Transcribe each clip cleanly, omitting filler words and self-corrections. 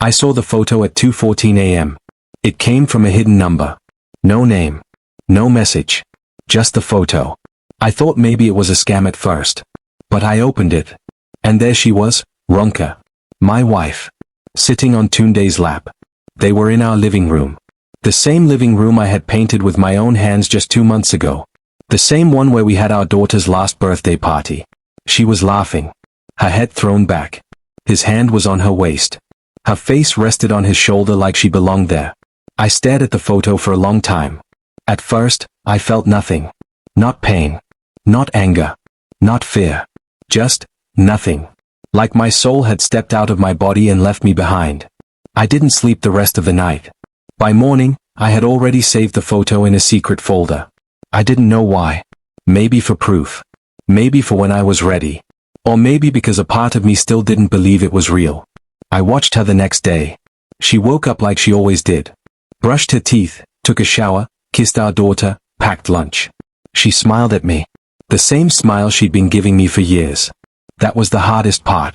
I saw the photo at 2:14 a.m. It came from a hidden number. No name. No message. Just the photo. I thought maybe it was a scam at first. But I opened it. And there she was, Ronka. My wife. Sitting on Tunde's lap. They were in our living room. The same living room I had painted with my own hands just 2 months ago. The same one where we had our daughter's last birthday party. She was laughing. Her head thrown back. His hand was on her waist. Her face rested on his shoulder like she belonged there. I stared at the photo for a long time. At first, I felt nothing. Not pain. Not anger. Not fear. Just nothing. Like my soul had stepped out of my body and left me behind. I didn't sleep the rest of the night. By morning, I had already saved the photo in a secret folder. I didn't know why. Maybe for proof. Maybe for when I was ready. Or maybe because a part of me still didn't believe it was real. I watched her the next day. She woke up like she always did. Brushed her teeth, took a shower, kissed our daughter, packed lunch. She smiled at me. The same smile she'd been giving me for years. That was the hardest part.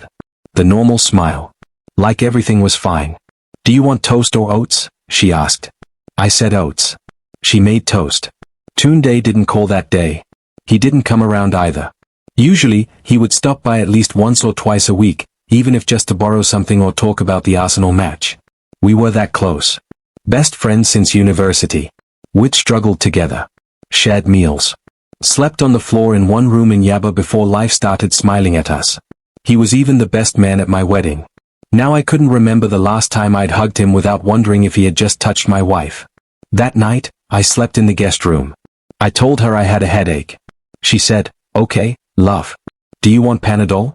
The normal smile. Like everything was fine. Do you want toast or oats? She asked. I said oats. She made toast. Tunde didn't call that day. He didn't come around either. Usually, he would stop by at least once or twice a week, even if just to borrow something or talk about the Arsenal match. We were that close. Best friends since university. We'd struggled together. Shared meals. Slept on the floor in one room in Yaba before life started smiling at us. He was even the best man at my wedding. Now I couldn't remember the last time I'd hugged him without wondering if he had just touched my wife. That night, I slept in the guest room. I told her I had a headache. She said, "Okay, love. Do you want Panadol?"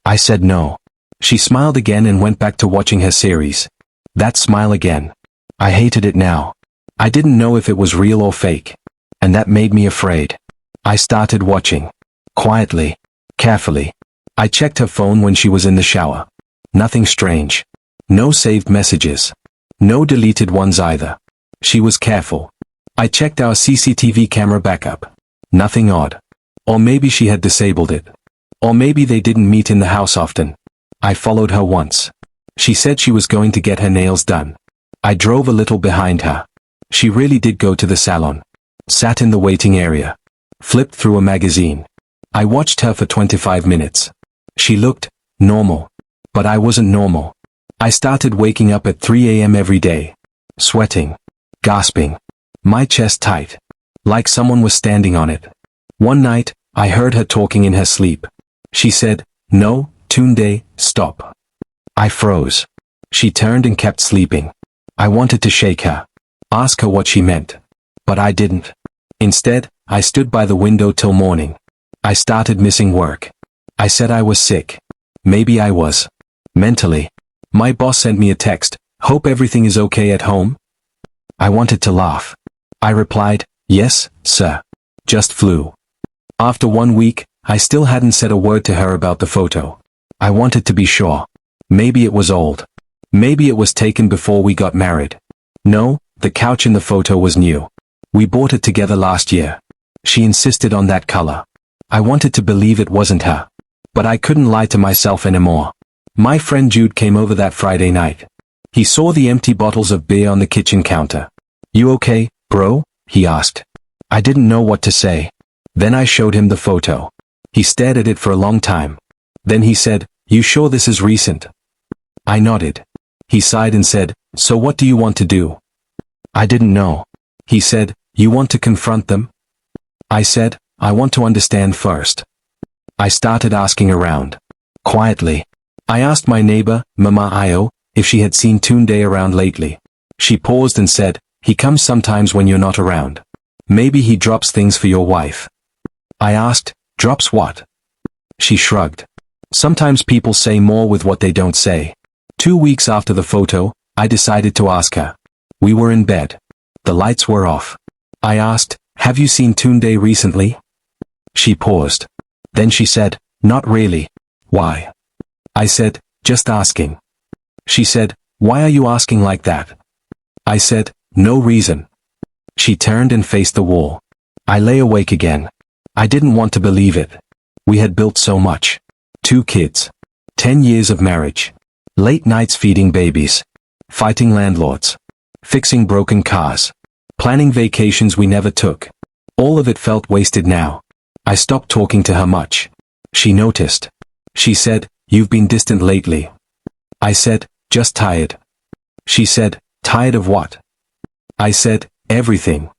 I said no. She smiled again and went back to watching her series. That smile again. I hated it now. I didn't know if it was real or fake. And that made me afraid. I started watching. Quietly. Carefully. I checked her phone when she was in the shower. Nothing strange. No saved messages. No deleted ones either. She was careful. I checked our CCTV camera backup. Nothing odd. Or maybe she had disabled it. Or maybe they didn't meet in the house often. I followed her once. She said she was going to get her nails done. I drove a little behind her. She really did go to the salon. Sat in the waiting area. Flipped through a magazine. I watched her for 25 minutes. She looked normal. But I wasn't normal. I started waking up at 3 a.m. every day. Sweating. Gasping. My chest tight. Like someone was standing on it. One night, I heard her talking in her sleep. She said, "No, Tunde, stop." I froze. She turned and kept sleeping. I wanted to shake her. Ask her what she meant. But I didn't. Instead, I stood by the window till morning. I started missing work. I said I was sick. Maybe I was. Mentally. My boss sent me a text, "Hope everything is okay at home?" I wanted to laugh. I replied, "Yes, sir. Just flu." After 1 week, I still hadn't said a word to her about the photo. I wanted to be sure. Maybe it was old. Maybe it was taken before we got married. No, the couch in the photo was new. We bought it together last year. She insisted on that color. I wanted to believe it wasn't her. But I couldn't lie to myself anymore. My friend Jude came over that Friday night. He saw the empty bottles of beer on the kitchen counter. "You okay, bro?" he asked. I didn't know what to say. Then I showed him the photo. He stared at it for a long time. Then he said, "You sure this is recent?" I nodded. He sighed and said, "So what do you want to do?" I didn't know. He said, "You want to confront them?" I said, "I want to understand first." I started asking around. Quietly. I asked my neighbor, Mama Io, if she had seen Tunde around lately. She paused and said, "He comes sometimes when you're not around. Maybe he drops things for your wife." I asked, "Drops what?" She shrugged. Sometimes people say more with what they don't say. 2 weeks after the photo, I decided to ask her. We were in bed. The lights were off. I asked, "Have you seen Tunde recently?" She paused. Then she said, "Not really." "Why?" I said, "Just asking." She said, "Why are you asking like that?" I said, "No reason." She turned and faced the wall. I lay awake again. I didn't want to believe it. We had built so much. 2 kids. 10 years of marriage. Late nights feeding babies. Fighting landlords. Fixing broken cars. Planning vacations we never took. All of it felt wasted now. I stopped talking to her much. She noticed. She said, "You've been distant lately." I said, "Just tired." She said, "Tired of what?" I said, "Everything."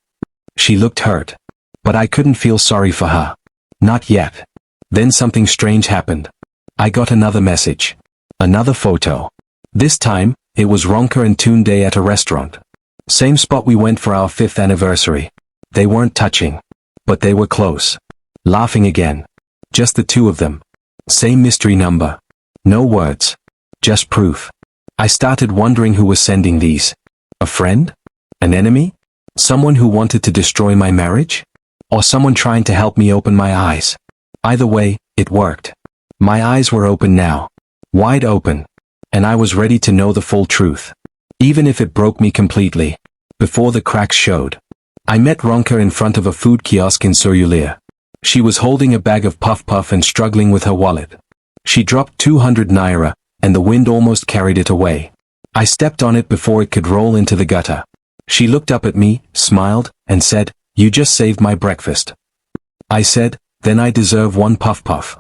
She looked hurt. But I couldn't feel sorry for her. Not yet. Then something strange happened. I got another message. Another photo. This time, it was Ronka and Toon Day at a restaurant. Same spot we went for our 5th anniversary. They weren't touching. But they were close. Laughing again. Just the two of them. Same mystery number. No words. Just proof. I started wondering who was sending these. A friend? An enemy? Someone who wanted to destroy my marriage? Or someone trying to help me open my eyes? Either way, it worked. My eyes were open now. Wide open. And I was ready to know the full truth. Even if it broke me completely. Before the cracks showed. I met Ronka in front of a food kiosk in Surulere. She was holding a bag of puff puff and struggling with her wallet. She dropped 200 naira, and the wind almost carried it away. I stepped on it before it could roll into the gutter. She looked up at me, smiled, and said, "You just saved my breakfast." I said, "Then I deserve one puff puff."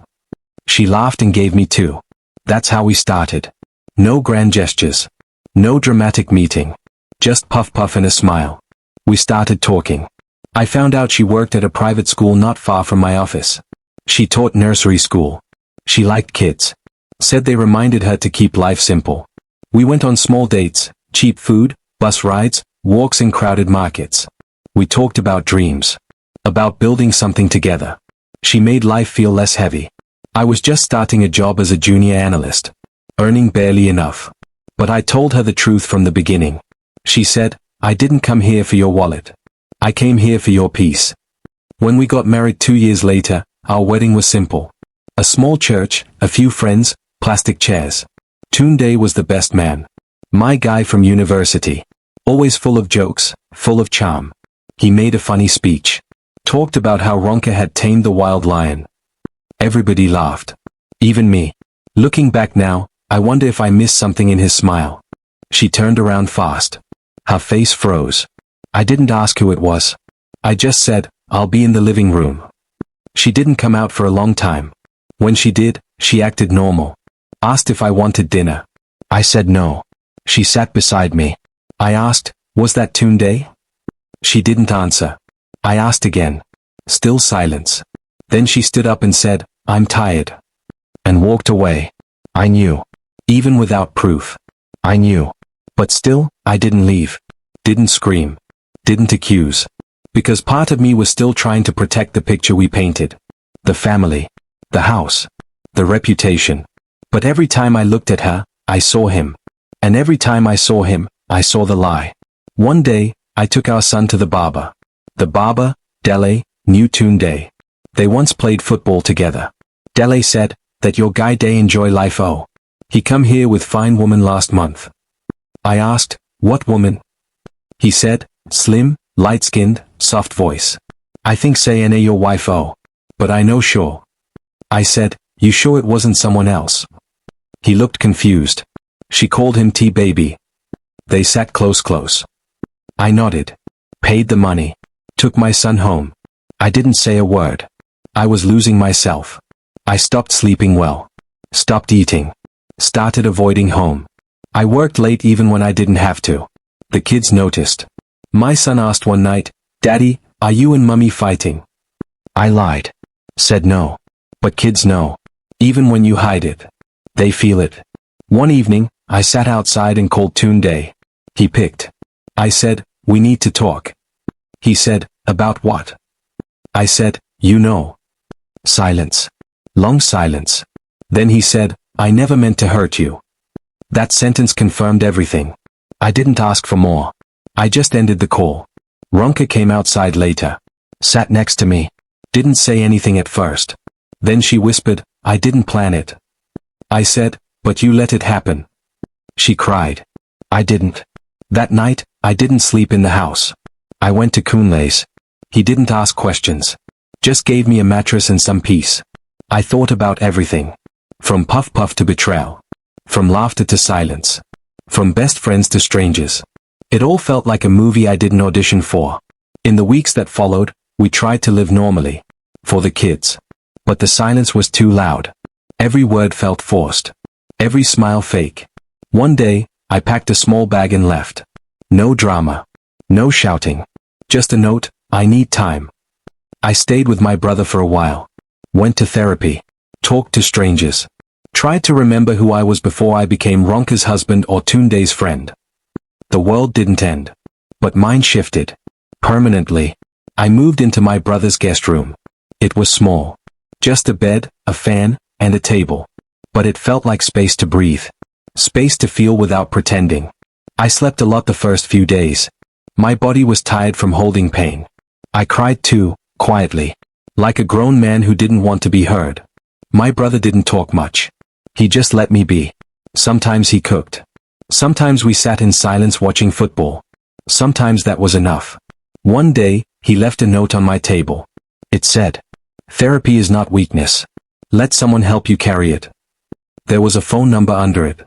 She laughed and gave me 2. That's how we started. No grand gestures. No dramatic meeting. Just puff puff and a smile. We started talking. I found out she worked at a private school not far from my office. She taught nursery school. She liked kids. Said they reminded her to keep life simple. We went on small dates, cheap food, bus rides, walks in crowded markets. We talked about dreams. About building something together. She made life feel less heavy. I was just starting a job as a junior analyst. Earning barely enough. But I told her the truth from the beginning. She said, "I didn't come here for your wallet. I came here for your peace." When we got married 2 years later, our wedding was simple. A small church, a few friends, plastic chairs. Toon Day was the best man. My guy from university. Always full of jokes, full of charm. He made a funny speech. Talked about how Ronka had tamed the wild lion. Everybody laughed. Even me. Looking back now, I wonder if I missed something in his smile. She turned around fast. Her face froze. I didn't ask who it was. I just said, "I'll be in the living room." She didn't come out for a long time. When she did, she acted normal. Asked if I wanted dinner. I said no. She sat beside me. I asked, "Was that Toon Day?" She didn't answer. I asked again. Still silence. Then she stood up and said, "I'm tired." And walked away. I knew. Even without proof. I knew. But still, I didn't leave. Didn't scream. Didn't accuse. Because part of me was still trying to protect the picture we painted. The family. The house. The reputation. But every time I looked at her, I saw him. And every time I saw him, I saw the lie. One day, I took our son to the barber. The barber, Dele, knew Toon Day. They once played football together. Dele said, "That your guy Day enjoy life oh. He come here with fine woman last month." I asked, "What woman?" He said, "Slim, light-skinned, soft voice. I think say N.A. your wife oh. But I know sure." I said, "You sure it wasn't someone else?" He looked confused. She called him T-baby. They sat close. I nodded. Paid the money. Took my son home. I didn't say a word. I was losing myself. I stopped sleeping well. Stopped eating. Started avoiding home. I worked late even when I didn't have to. The kids noticed. My son asked one night, "Daddy, are you and Mummy fighting?" I lied. Said no. But kids know. Even when you hide it. They feel it. One evening, I sat outside and called Toon Day. He picked. I said, "We need to talk." He said, "About what?" I said, "You know." Silence. Long silence. Then he said, "I never meant to hurt you." That sentence confirmed everything. I didn't ask for more. I just ended the call. Ronka came outside later. Sat next to me. Didn't say anything at first. Then she whispered, "I didn't plan it." I said, "But you let it happen." She cried. I didn't. That night, I didn't sleep in the house. I went to Kunle's. He didn't ask questions. Just gave me a mattress and some peace. I thought about everything. From Puff Puff to betrayal. From laughter to silence. From best friends to strangers. It all felt like a movie I didn't audition for. In the weeks that followed, we tried to live normally. For the kids. But the silence was too loud. Every word felt forced. Every smile fake. One day, I packed a small bag and left. No drama. No shouting. Just a note, I need time. I stayed with my brother for a while. Went to therapy. Talked to strangers. Tried to remember who I was before I became Ronka's husband or Tunde's friend. The world didn't end. But mine shifted. Permanently. I moved into my brother's guest room. It was small. Just a bed, a fan, and a table. But it felt like space to breathe. Space to feel without pretending. I slept a lot the first few days. My body was tired from holding pain. I cried too, quietly. Like a grown man who didn't want to be heard. My brother didn't talk much. He just let me be. Sometimes he cooked. Sometimes we sat in silence watching football. Sometimes that was enough. One day, he left a note on my table. It said, "Therapy is not weakness. Let someone help you carry it." There was a phone number under it.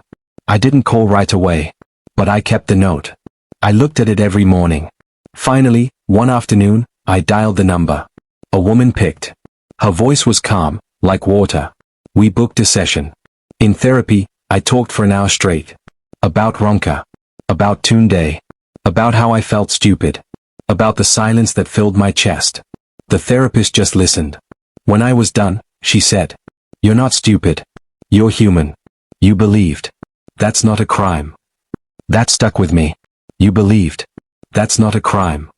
I didn't call right away. But I kept the note. I looked at it every morning. Finally, one afternoon, I dialed the number. A woman picked. Her voice was calm, like water. We booked a session. In therapy, I talked for an hour straight. About Ronka. About Tunde. About how I felt stupid. About the silence that filled my chest. The therapist just listened. When I was done, she said, "You're not stupid. You're human. You believed. That's not a crime." That stuck with me. You believed. That's not a crime.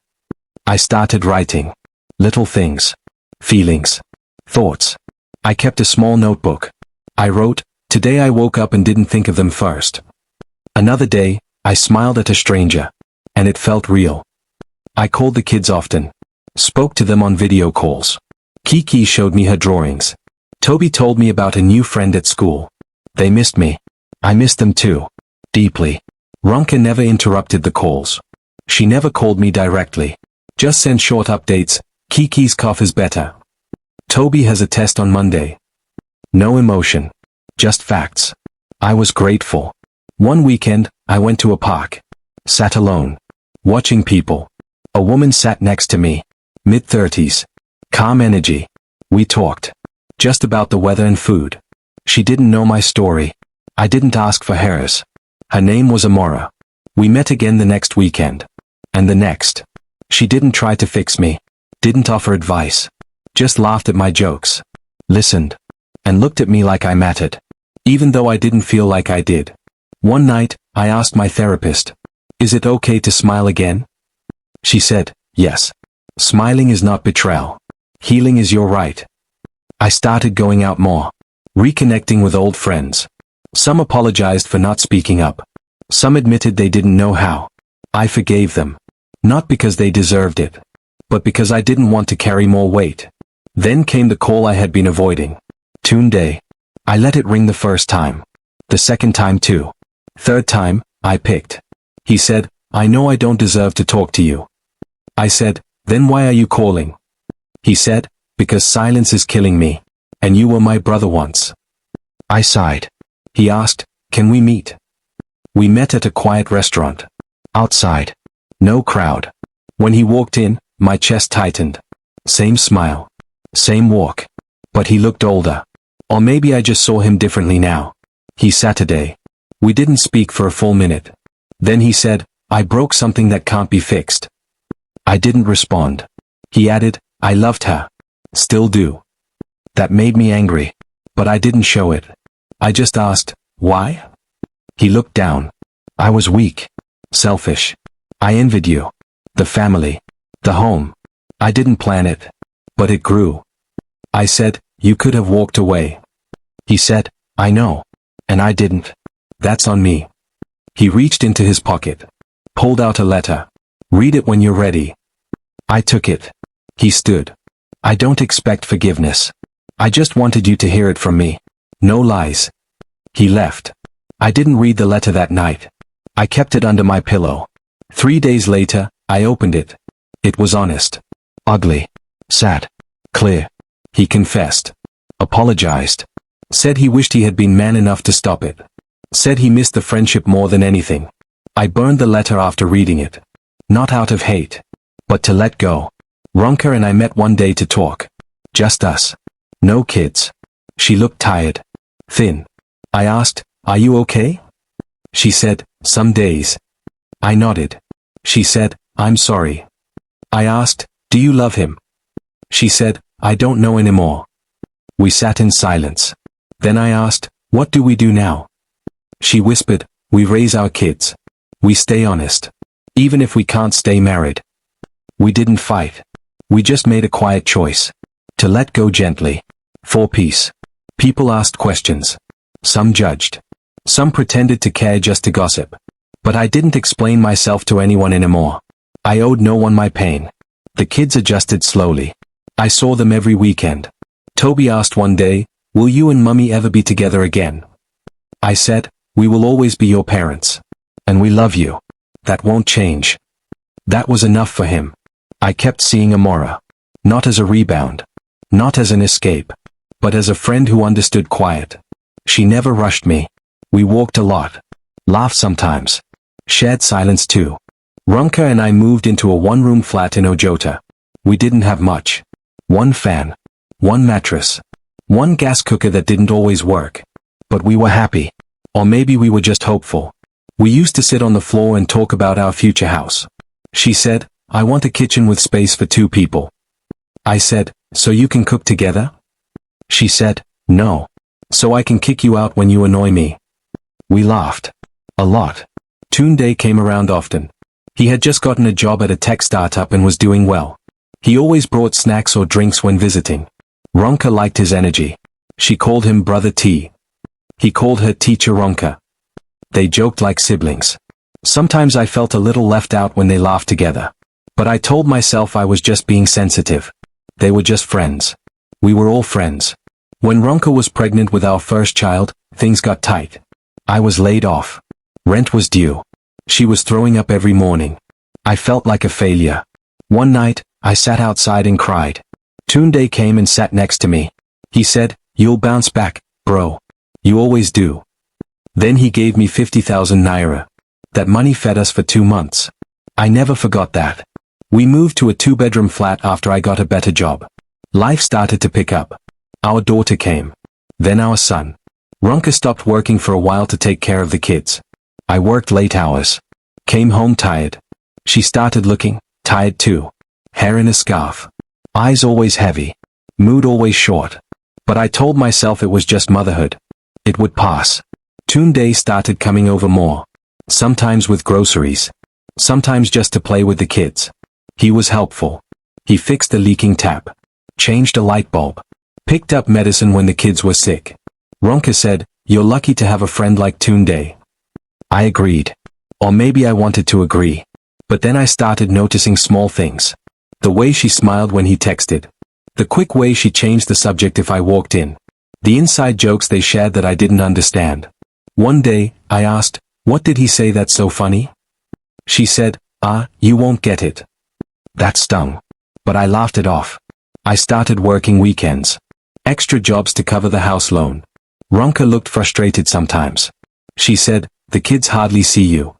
I started writing. Little things. Feelings. Thoughts. I kept a small notebook. I wrote, "Today I woke up and didn't think of them first." Another day, I smiled at a stranger. And it felt real. I called the kids often. Spoke to them on video calls. Kiki showed me her drawings. Toby told me about a new friend at school. They missed me. I missed them too. Deeply. Ronka never interrupted the calls. She never called me directly. Just sent short updates. "Kiki's cough is better. Toby has a test on Monday." No emotion. Just facts. I was grateful. One weekend, I went to a park. Sat alone. Watching people. A woman sat next to me. Mid-30s. Calm energy. We talked. Just about the weather and food. She didn't know my story. I didn't ask for hers. Her name was Amora. We met again the next weekend. And the next. She didn't try to fix me. Didn't offer advice. Just laughed at my jokes. Listened. And looked at me like I mattered. Even though I didn't feel like I did. One night, I asked my therapist, "Is it okay to smile again?" She said, "Yes. Smiling is not betrayal. Healing is your right." I started going out more. Reconnecting with old friends. Some apologized for not speaking up. Some admitted they didn't know how. I forgave them. Not because they deserved it. But because I didn't want to carry more weight. Then came the call I had been avoiding. Tunde. I let it ring the first time. The second time too. Third time, I picked. He said, "I know I don't deserve to talk to you." I said, "Then why are you calling?" He said, "Because silence is killing me. And you were my brother once." I sighed. He asked, "Can we meet?" We met at a quiet restaurant. Outside. No crowd. When he walked in, my chest tightened. Same smile. Same walk. But he looked older. Or maybe I just saw him differently now. He Saturday. We didn't speak for a full minute. Then he said, "I broke something that can't be fixed." I didn't respond. He added, "I loved her. Still do." That made me angry. But I didn't show it. I just asked, "Why?" He looked down. I was weak. Selfish. I envied you. The family. The home. I didn't plan it. But it grew. I said, "You could have walked away." He said, "I know. And I didn't. That's on me." He reached into his pocket. Pulled out a letter. "Read it when you're ready." I took it. He stood. "I don't expect forgiveness. I just wanted you to hear it from me. No lies." He left. I didn't read the letter that night. I kept it under my pillow. 3 days later, I opened it. It was honest. Ugly. Sad. Clear. He confessed. Apologized. Said he wished he had been man enough to stop it. Said he missed the friendship more than anything. I burned the letter after reading it. Not out of hate, but to let go. Ronka and I met one day to talk. Just us. No kids. She looked tired. Thin. I asked, "Are you okay?" She said, "Some days." I nodded. She said, "I'm sorry." I asked, "Do you love him?" She said, "I don't know anymore." We sat in silence. Then I asked, "What do we do now?" She whispered, "We raise our kids. We stay honest. Even if we can't stay married." We didn't fight. We just made a quiet choice. To let go gently. For peace. People asked questions. Some judged. Some pretended to care just to gossip. But I didn't explain myself to anyone anymore. I owed no one my pain. The kids adjusted slowly. I saw them every weekend. Toby asked one day, "Will you and Mummy ever be together again?" I said, "We will always be your parents. And we love you. That won't change." That was enough for him. I kept seeing Amora. Not as a rebound. Not as an escape. But as a friend who understood quiet. She never rushed me. We walked a lot. Laughed sometimes. Shared silence too. Ronka and I moved into a one-room flat in Ojota. We didn't have much. One fan. One mattress. One gas cooker that didn't always work. But we were happy. Or maybe we were just hopeful. We used to sit on the floor and talk about our future house. She said, "I want a kitchen with space for 2 people." I said, "So you can cook together?" She said, "No. So I can kick you out when you annoy me." We laughed. A lot. Tunde came around often. He had just gotten a job at a tech startup and was doing well. He always brought snacks or drinks when visiting. Ronka liked his energy. She called him Brother T. He called her Teacher Ronka. They joked like siblings. Sometimes I felt a little left out when they laughed together. But I told myself I was just being sensitive. They were just friends. We were all friends. When Ronka was pregnant with our first child, things got tight. I was laid off. Rent was due. She was throwing up every morning. I felt like a failure. One night, I sat outside and cried. Tunde came and sat next to me. He said, "You'll bounce back, bro. You always do." Then he gave me 50,000 naira. That money fed us for 2 months. I never forgot that. We moved to a 2-bedroom flat after I got a better job. Life started to pick up. Our daughter came. Then our son. Ronka stopped working for a while to take care of the kids. I worked late hours. Came home tired. She started looking tired too. Hair in a scarf. Eyes always heavy. Mood always short. But I told myself it was just motherhood. It would pass. Tunde started coming over more. Sometimes with groceries. Sometimes just to play with the kids. He was helpful. He fixed the leaking tap. Changed a light bulb. Picked up medicine when the kids were sick. Ronka said, "You're lucky to have a friend like Tunde." I agreed. Or maybe I wanted to agree. But then I started noticing small things. The way she smiled when he texted. The quick way she changed the subject if I walked in. The inside jokes they shared that I didn't understand. One day, I asked, "What did he say that's so funny?" She said, "You won't get it." That stung. But I laughed it off. I started working weekends. Extra jobs to cover the house loan. Ronka looked frustrated sometimes. She said, "The kids hardly see you."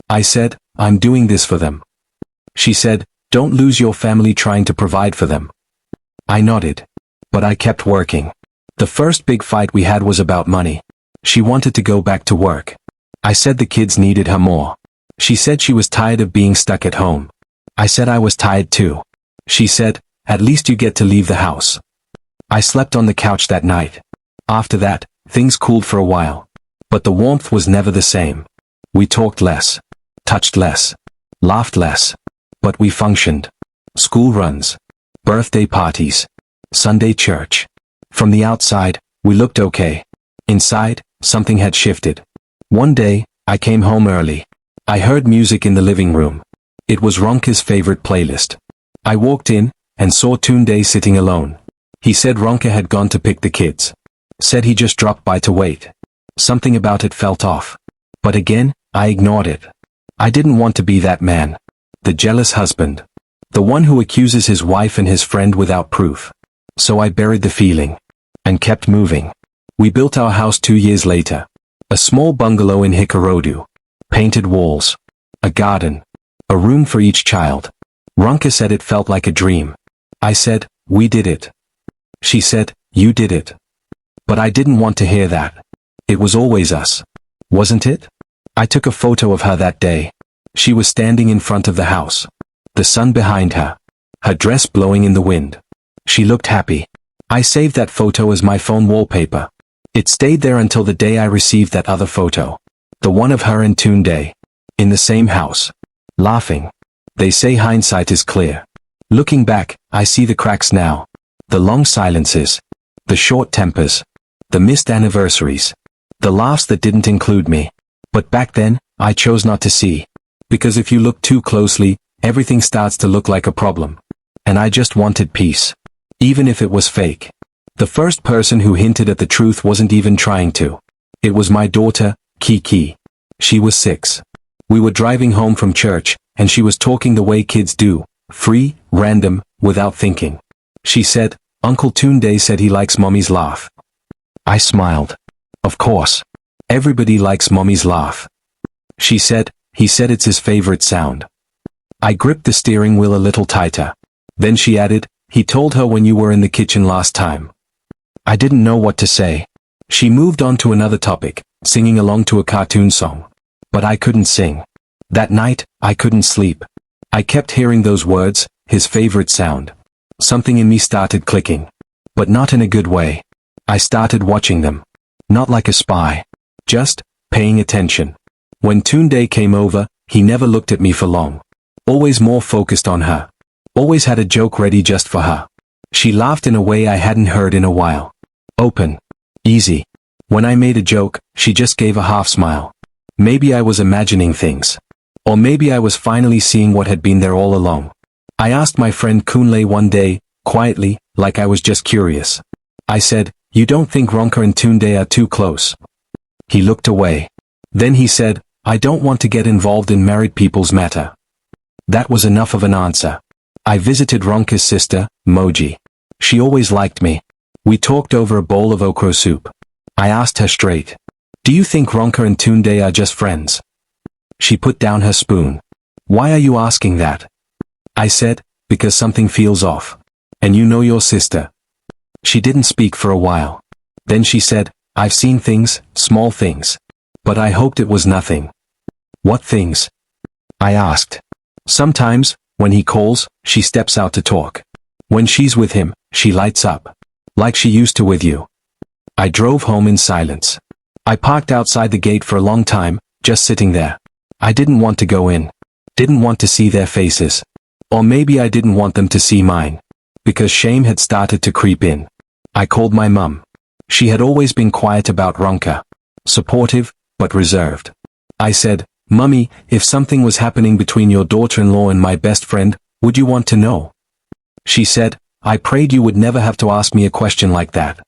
I said, "I'm doing this for them." She said, "Don't lose your family trying to provide for them." I nodded. But I kept working. The first big fight we had was about money. She wanted to go back to work. I said the kids needed her more. She said she was tired of being stuck at home. I said I was tired too. She said, "At least you get to leave the house." I slept on the couch that night. After that, things cooled for a while. But the warmth was never the same. We talked less. Touched less. Laughed less. But we functioned. School runs. Birthday parties. Sunday church. From the outside, we looked okay. Inside, something had shifted. One day, I came home early. I heard music in the living room. It was Ronka's favorite playlist. I walked in, and saw Tunde sitting alone. He said Ronka had gone to pick the kids. Said he just dropped by to wait. Something about it felt off. But again, I ignored it. I didn't want to be that man. The jealous husband. The one who accuses his wife and his friend without proof. So I buried the feeling. And kept moving. We built our house 2 years later. A small bungalow in Hikarodu. Painted walls. A garden. A room for each child. Ronka said it felt like a dream. I said, we did it. She said, you did it. But I didn't want to hear that. It was always us. Wasn't it? I took a photo of her that day. She was standing in front of the house. The sun behind her. Her dress blowing in the wind. She looked happy. I saved that photo as my phone wallpaper. It stayed there until the day I received that other photo. The one of her and Tunde. In the same house. Laughing. They say hindsight is clear. Looking back, I see the cracks now. The long silences. The short tempers. The missed anniversaries. The laughs that didn't include me. But back then, I chose not to see. Because if you look too closely, everything starts to look like a problem. And I just wanted peace. Even if it was fake. The first person who hinted at the truth wasn't even trying to. It was my daughter, Kiki. She was 6. We were driving home from church, and she was talking the way kids do. Free, random, without thinking. She said, Uncle Tunde said he likes Mommy's laugh. I smiled. Of course. Everybody likes Mommy's laugh. She said, he said it's his favorite sound. I gripped the steering wheel a little tighter. Then she added, he told her when you were in the kitchen last time. I didn't know what to say. She moved on to another topic, singing along to a cartoon song. But I couldn't sing. That night, I couldn't sleep. I kept hearing those words, his favorite sound. Something in me started clicking. But not in a good way. I started watching them. Not like a spy. Just, paying attention. When Tunde came over, he never looked at me for long. Always more focused on her. Always had a joke ready just for her. She laughed in a way I hadn't heard in a while. Open. Easy. When I made a joke, she just gave a half smile. Maybe I was imagining things. Or maybe I was finally seeing what had been there all along. I asked my friend Kunle one day, quietly, like I was just curious. I said, you don't think Ronka and Tunde are too close? He looked away. Then he said, I don't want to get involved in married people's matter. That was enough of an answer. I visited Ronka's sister, Moji. She always liked me. We talked over a bowl of okra soup. I asked her straight. Do you think Ronka and Tunde are just friends? She put down her spoon. Why are you asking that? I said, because something feels off. And you know your sister. She didn't speak for a while. Then she said, I've seen things, small things. But I hoped it was nothing. What things? I asked. Sometimes, when he calls, she steps out to talk. When she's with him, she lights up. Like she used to with you. I drove home in silence. I parked outside the gate for a long time, just sitting there. I didn't want to go in. Didn't want to see their faces. Or maybe I didn't want them to see mine. Because shame had started to creep in. I called my mum. She had always been quiet about Ronka. Supportive, but reserved. I said, Mummy, if something was happening between your daughter-in-law and my best friend, would you want to know? She said, I prayed you would never have to ask me a question like that.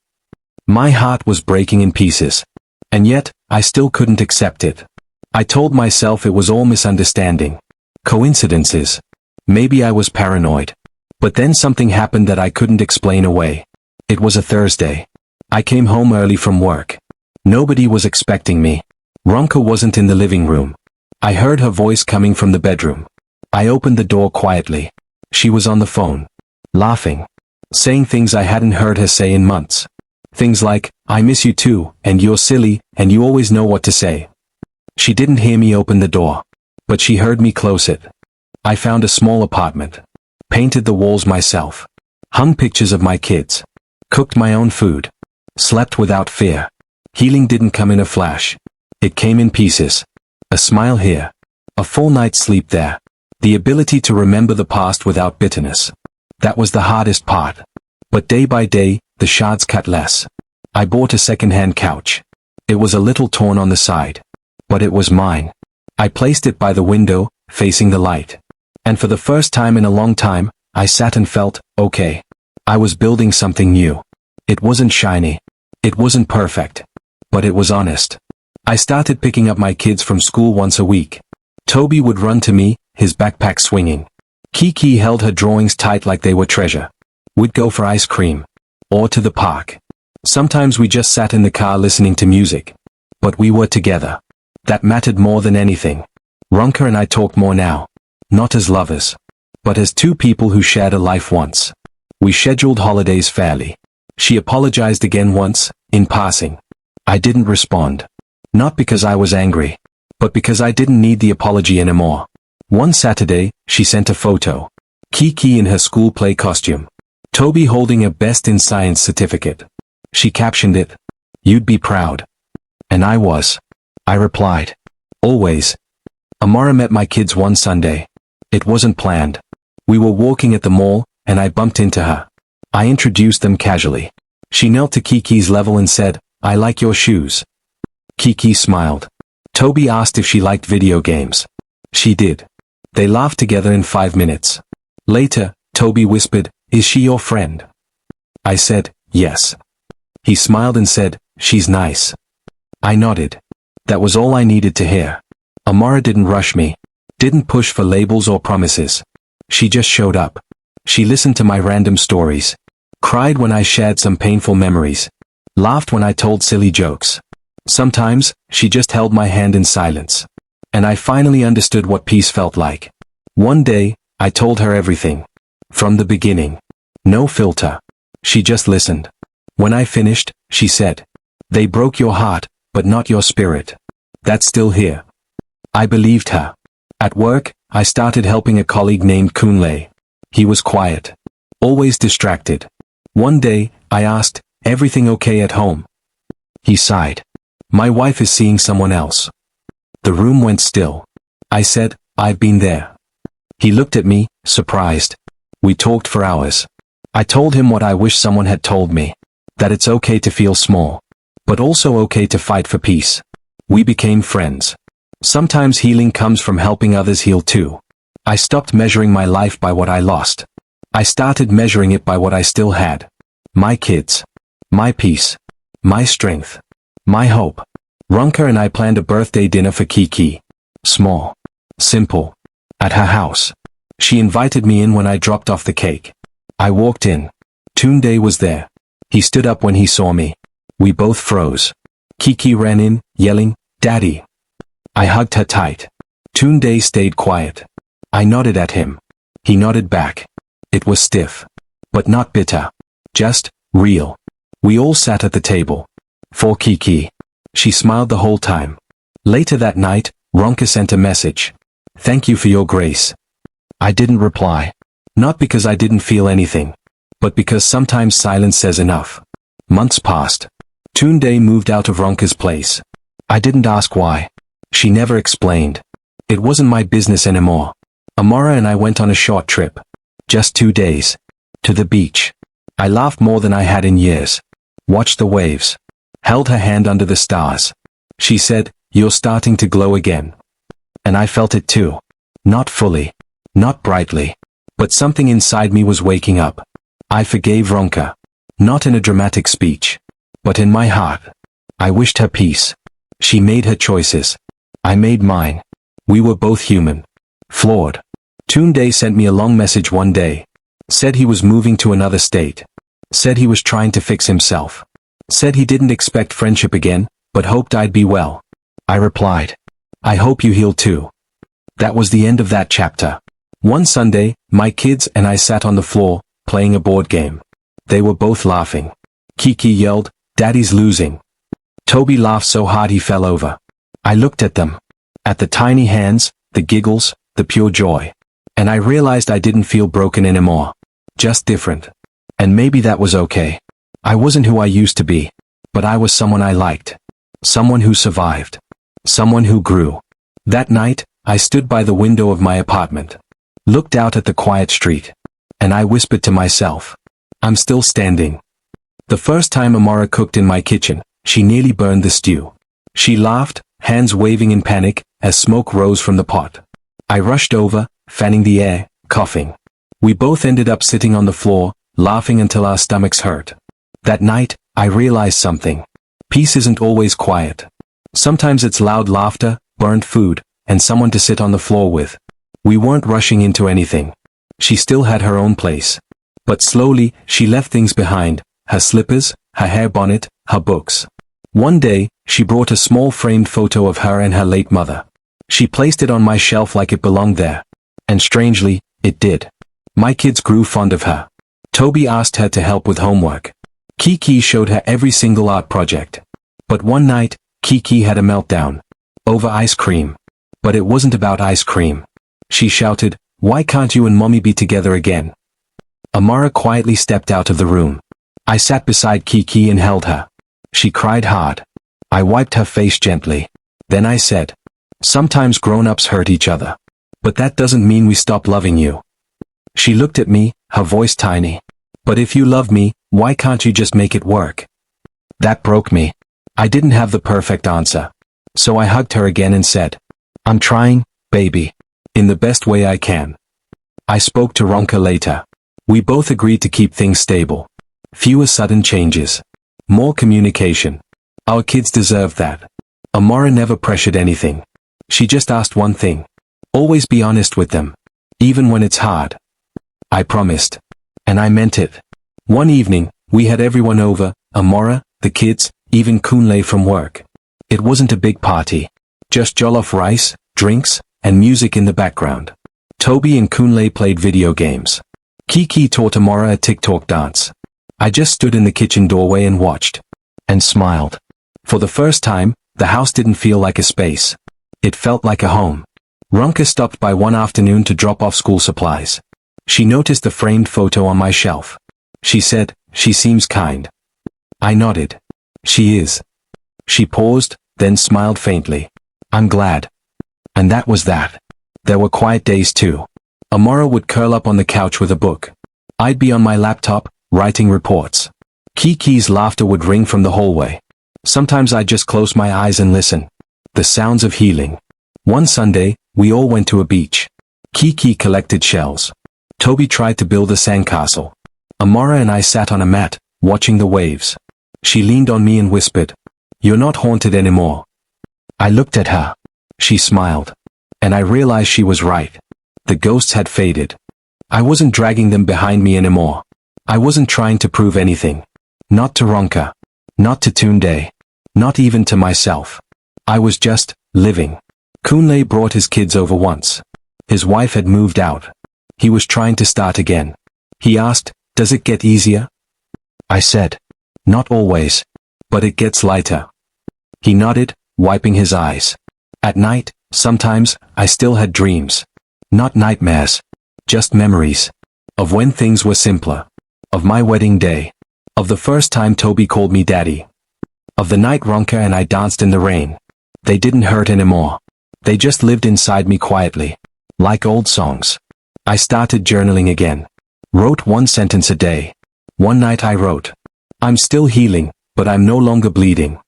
My heart was breaking in pieces. And yet, I still couldn't accept it. I told myself it was all misunderstanding. Coincidences. Maybe I was paranoid. But then something happened that I couldn't explain away. It was a Thursday. I came home early from work. Nobody was expecting me. Ronka wasn't in the living room. I heard her voice coming from the bedroom. I opened the door quietly. She was on the phone. Laughing. Saying things I hadn't heard her say in months. Things like, I miss you too, and you're silly, and you always know what to say. She didn't hear me open the door. But she heard me close it. I found a small apartment. Painted the walls myself. Hung pictures of my kids. Cooked my own food. Slept without fear. Healing didn't come in a flash. It came in pieces. A smile here. A full night's sleep there. The ability to remember the past without bitterness. That was the hardest part. But day by day, the shards cut less. I bought a second-hand couch. It was a little torn on the side. But it was mine. I placed it by the window, facing the light. And for the first time in a long time, I sat and felt, okay. I was building something new. It wasn't shiny. It wasn't perfect. But it was honest. I started picking up my kids from school once a week. Toby would run to me, his backpack swinging. Kiki held her drawings tight like they were treasure. We'd go for ice cream. Or to the park. Sometimes we just sat in the car listening to music. But we were together. That mattered more than anything. Ronka and I talk more now. Not as lovers, but as two people who shared a life once. We scheduled holidays fairly. She apologized again once, in passing. I didn't respond. Not because I was angry, but because I didn't need the apology anymore. One Saturday, she sent a photo. Kiki in her school play costume. Toby holding a Best in Science certificate. She captioned it, "You'd be proud." And I was. I replied, "Always." Amara met my kids one Sunday. It wasn't planned. We were walking at the mall, and I bumped into her. I introduced them casually. She knelt to Kiki's level and said, "I like your shoes." Kiki smiled. Toby asked if she liked video games. She did. They laughed together in 5 minutes. Later, Toby whispered, "Is she your friend?" I said, "Yes." He smiled and said, "She's nice." I nodded. That was all I needed to hear. Amara didn't rush me. Didn't push for labels or promises. She just showed up. She listened to my random stories. Cried when I shared some painful memories. Laughed when I told silly jokes. Sometimes, she just held my hand in silence. And I finally understood what peace felt like. One day, I told her everything. From the beginning. No filter. She just listened. When I finished, she said, "They broke your heart, but not your spirit. That's still here." I believed her. At work, I started helping a colleague named Kunle. He was quiet. Always distracted. One day, I asked, "Everything okay at home?" He sighed. "My wife is seeing someone else." The room went still. I said, "I've been there." He looked at me, surprised. We talked for hours. I told him what I wish someone had told me. That it's okay to feel small. But also okay to fight for peace. We became friends. Sometimes healing comes from helping others heal too. I stopped measuring my life by what I lost. I started measuring it by what I still had. My kids. My peace. My strength. My hope. Ronka and I planned a birthday dinner for Kiki. Small. Simple. At her house. She invited me in when I dropped off the cake. I walked in. Tunde was there. He stood up when he saw me. We both froze. Kiki ran in, yelling, "Daddy." I hugged her tight. Tunde stayed quiet. I nodded at him. He nodded back. It was stiff. But not bitter. Just, real. We all sat at the table. For Kiki. She smiled the whole time. Later that night, Ronka sent a message. "Thank you for your grace." I didn't reply. Not because I didn't feel anything. But because sometimes silence says enough. Months passed. Tunde moved out of Ronka's place. I didn't ask why. She never explained. It wasn't my business anymore. Amara and I went on a short trip. Just 2 days. To the beach. I laughed more than I had in years. Watched the waves. Held her hand under the stars. She said, "You're starting to glow again." And I felt it too. Not fully. Not brightly. But something inside me was waking up. I forgave Ronka. Not in a dramatic speech. But in my heart. I wished her peace. She made her choices. I made mine. We were both human. Flawed. Tunde sent me a long message one day. Said he was moving to another state. Said he was trying to fix himself. Said he didn't expect friendship again, but hoped I'd be well. I replied, "I hope you heal too." That was the end of that chapter. One Sunday, my kids and I sat on the floor, playing a board game. They were both laughing. Kiki yelled, "Daddy's losing." Toby laughed so hard he fell over. I looked at them. At the tiny hands, the giggles, the pure joy. And I realized I didn't feel broken anymore. Just different. And maybe that was okay. I wasn't who I used to be. But I was someone I liked. Someone who survived. Someone who grew. That night, I stood by the window of my apartment. Looked out at the quiet street. And I whispered to myself, "I'm still standing." The first time Amara cooked in my kitchen, she nearly burned the stew. She laughed, hands waving in panic, as smoke rose from the pot. I rushed over, fanning the air, coughing. We both ended up sitting on the floor, laughing until our stomachs hurt. That night, I realized something. Peace isn't always quiet. Sometimes it's loud laughter, burnt food, and someone to sit on the floor with. We weren't rushing into anything. She still had her own place. But slowly, she left things behind, her slippers, her hair bonnet, her books. One day, she brought a small framed photo of her and her late mother. She placed it on my shelf like it belonged there. And strangely, it did. My kids grew fond of her. Toby asked her to help with homework. Kiki showed her every single art project. But one night, Kiki had a meltdown. Over ice cream. But it wasn't about ice cream. She shouted, "Why can't you and mommy be together again?" Amara quietly stepped out of the room. I sat beside Kiki and held her. She cried hard. I wiped her face gently. Then I said, "Sometimes grown-ups hurt each other. But that doesn't mean we stop loving you." She looked at me, her voice tiny. "But if you love me, why can't you just make it work?" That broke me. I didn't have the perfect answer. So I hugged her again and said, "I'm trying, baby. In the best way I can." I spoke to Ronka later. We both agreed to keep things stable. Fewer sudden changes. More communication. Our kids deserve that. Amara never pressured anything. She just asked one thing. Always be honest with them. Even when it's hard. I promised. And I meant it. One evening, we had everyone over, Amara, the kids, even Kunle from work. It wasn't a big party. Just jollof rice, drinks, and music in the background. Toby and Kunle played video games. Kiki taught Amara a TikTok dance. I just stood in the kitchen doorway and watched. And smiled. For the first time, the house didn't feel like a space. It felt like a home. Ronka stopped by one afternoon to drop off school supplies. She noticed the framed photo on my shelf. She said, "She seems kind." I nodded. "She is." She paused, then smiled faintly. "I'm glad." And that was that. There were quiet days too. Amara would curl up on the couch with a book. I'd be on my laptop, writing reports. Kiki's laughter would ring from the hallway. Sometimes I'd just close my eyes and listen. The sounds of healing. One Sunday, we all went to a beach. Kiki collected shells. Toby tried to build a sandcastle. Amara and I sat on a mat, watching the waves. She leaned on me and whispered, "You're not haunted anymore." I looked at her. She smiled. And I realized she was right. The ghosts had faded. I wasn't dragging them behind me anymore. I wasn't trying to prove anything. Not to Ronka. Not to Tunde. Not even to myself. I was just living. Kunle brought his kids over once. His wife had moved out. He was trying to start again. He asked, "Does it get easier?" I said, "Not always. But it gets lighter." He nodded, wiping his eyes. At night, sometimes, I still had dreams. Not nightmares. Just memories. Of when things were simpler. Of my wedding day. Of the first time Toby called me daddy. Of the night Ronka and I danced in the rain. They didn't hurt anymore. They just lived inside me quietly. Like old songs. I started journaling again. Wrote one sentence a day. One night I wrote, "I'm still healing, but I'm no longer bleeding."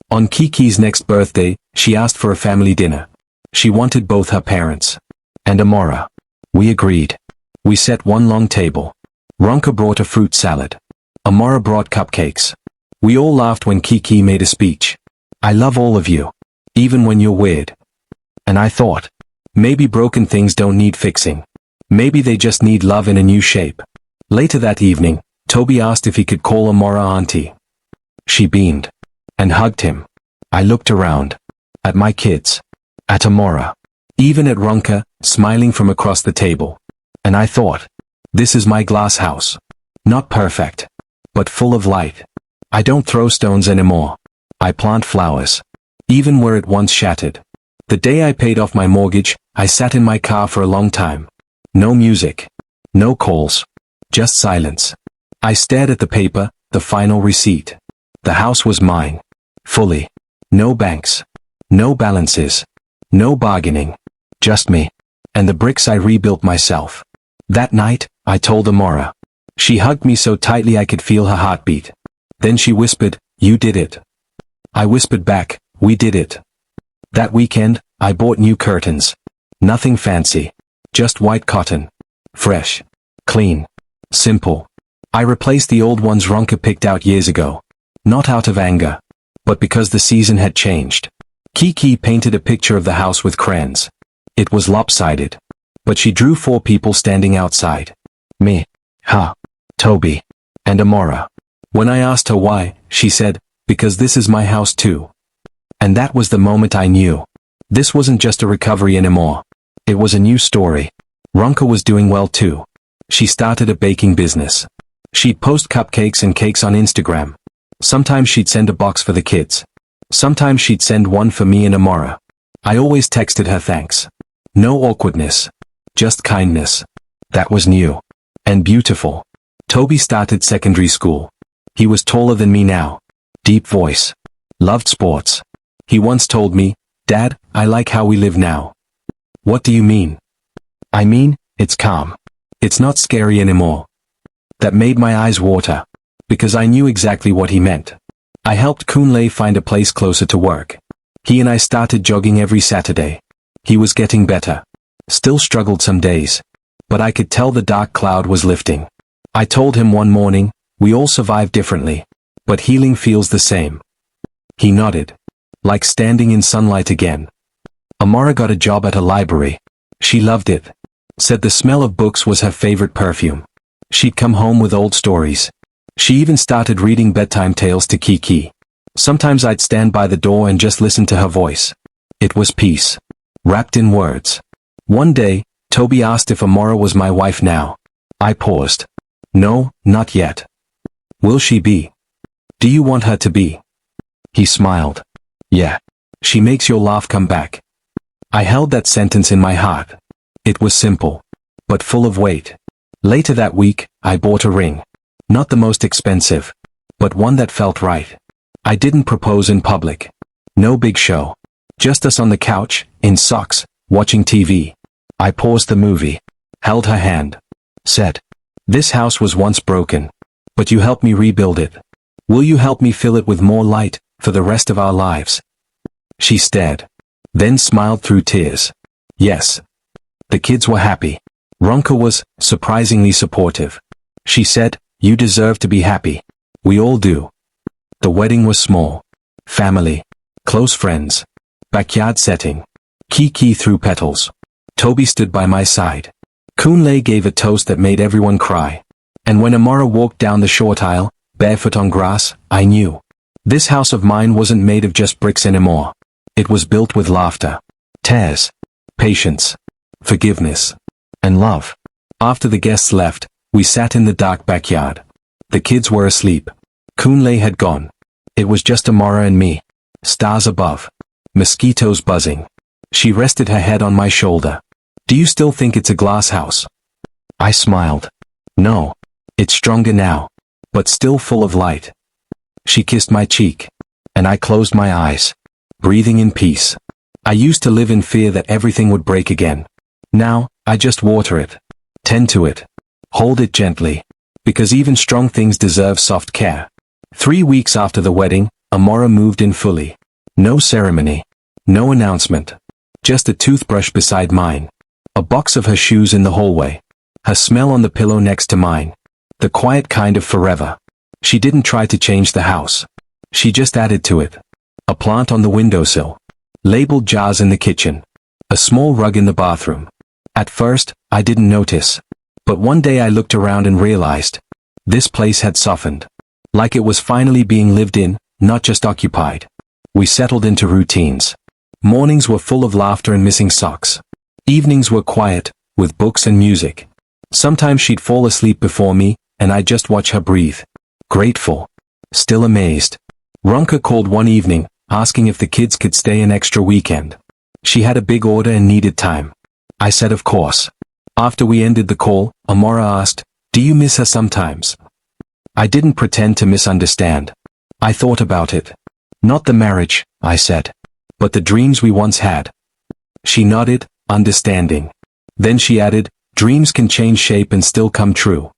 On Kiki's next birthday, she asked for a family dinner. She wanted both her parents. And Amara. We agreed. We set one long table. Ronka brought a fruit salad. Amara brought cupcakes. We all laughed when Kiki made a speech. "I love all of you. Even when you're weird." And I thought, maybe broken things don't need fixing. Maybe they just need love in a new shape. Later that evening, Toby asked if he could call Amara auntie. She beamed. And hugged him. I looked around. At my kids. At Amara. Even at Ronka, smiling from across the table. And I thought, this is my glass house. Not perfect. But full of light. I don't throw stones anymore. I plant flowers. Even where it once shattered. The day I paid off my mortgage, I sat in my car for a long time. No music. No calls. Just silence. I stared at the paper, the final receipt. The house was mine. Fully. No banks. No balances. No bargaining. Just me. And the bricks I rebuilt myself. That night, I told Amara. She hugged me so tightly I could feel her heartbeat. Then she whispered, "You did it." I whispered back, "We did it." That weekend, I bought new curtains. Nothing fancy. Just white cotton. Fresh. Clean. Simple. I replaced the old ones Ronka picked out years ago. Not out of anger. But because the season had changed. Kiki painted a picture of the house with crayons. It was lopsided. But she drew 4 people standing outside. Me. Toby. And Amara. When I asked her why, she said, because this is my house too. And that was the moment I knew. This wasn't just a recovery anymore. It was a new story. Ronka was doing well too. She started a baking business. She'd post cupcakes and cakes on Instagram. Sometimes she'd send a box for the kids. Sometimes she'd send one for me and Amora. I always texted her thanks. No awkwardness. Just kindness. That was new. And beautiful. Toby started secondary school. He was taller than me now. Deep voice. Loved sports. He once told me, "Dad, I like how we live now." What do you mean? I mean, it's calm. It's not scary anymore. That made my eyes water. Because I knew exactly what he meant. I helped Kunle find a place closer to work. He and I started jogging every Saturday. He was getting better. Still struggled some days. But I could tell the dark cloud was lifting. I told him one morning, we all survive differently. But healing feels the same. He nodded. Like standing in sunlight again. Amara got a job at a library. She loved it. Said the smell of books was her favorite perfume. She'd come home with old stories. She even started reading bedtime tales to Kiki. Sometimes I'd stand by the door and just listen to her voice. It was peace. Wrapped in words. One day, Toby asked if Amora was my wife now. I paused. No, not yet. Will she be? Do you want her to be? He smiled. Yeah. She makes your laugh come back. I held that sentence in my heart. It was simple. But full of weight. Later that week, I bought a ring. Not the most expensive. But one that felt right. I didn't propose in public. No big show. Just us on the couch, in socks, watching TV. I paused the movie. Held her hand. Said. This house was once broken. But you helped me rebuild it. Will you help me fill it with more light, for the rest of our lives? She stared. Then smiled through tears. Yes. The kids were happy. Ronka was, surprisingly supportive. She said, you deserve to be happy. We all do. The wedding was small. Family. Close friends. Backyard setting. Kiki threw petals. Toby stood by my side. Kunle gave a toast that made everyone cry. And when Amara walked down the short aisle, barefoot on grass, I knew. This house of mine wasn't made of just bricks anymore. It was built with laughter. Tears. Patience. Forgiveness. And love. After the guests left, we sat in the dark backyard. The kids were asleep. Kunle had gone. It was just Amara and me. Stars above. Mosquitoes buzzing. She rested her head on my shoulder. Do you still think it's a glass house? I smiled. No. It's stronger now. But still full of light. She kissed my cheek. And I closed my eyes. Breathing in peace. I used to live in fear that everything would break again. Now, I just water it. Tend to it. Hold it gently. Because even strong things deserve soft care. 3 weeks after the wedding, Amora moved in fully. No ceremony. No announcement. Just a toothbrush beside mine. A box of her shoes in the hallway. Her smell on the pillow next to mine. The quiet kind of forever. She didn't try to change the house. She just added to it. A plant on the windowsill. Labeled jars in the kitchen. A small rug in the bathroom. At first, I didn't notice. But one day I looked around and realized. This place had softened. Like it was finally being lived in, not just occupied. We settled into routines. Mornings were full of laughter and missing socks. Evenings were quiet, with books and music. Sometimes she'd fall asleep before me, and I'd just watch her breathe. Grateful. Still amazed. Ronka called one evening, asking if the kids could stay an extra weekend. She had a big order and needed time. I said of course. After we ended the call, Amora asked, do you miss her sometimes? I didn't pretend to misunderstand. I thought about it. Not the marriage, I said. But the dreams we once had. She nodded, understanding. Then she added, dreams can change shape and still come true.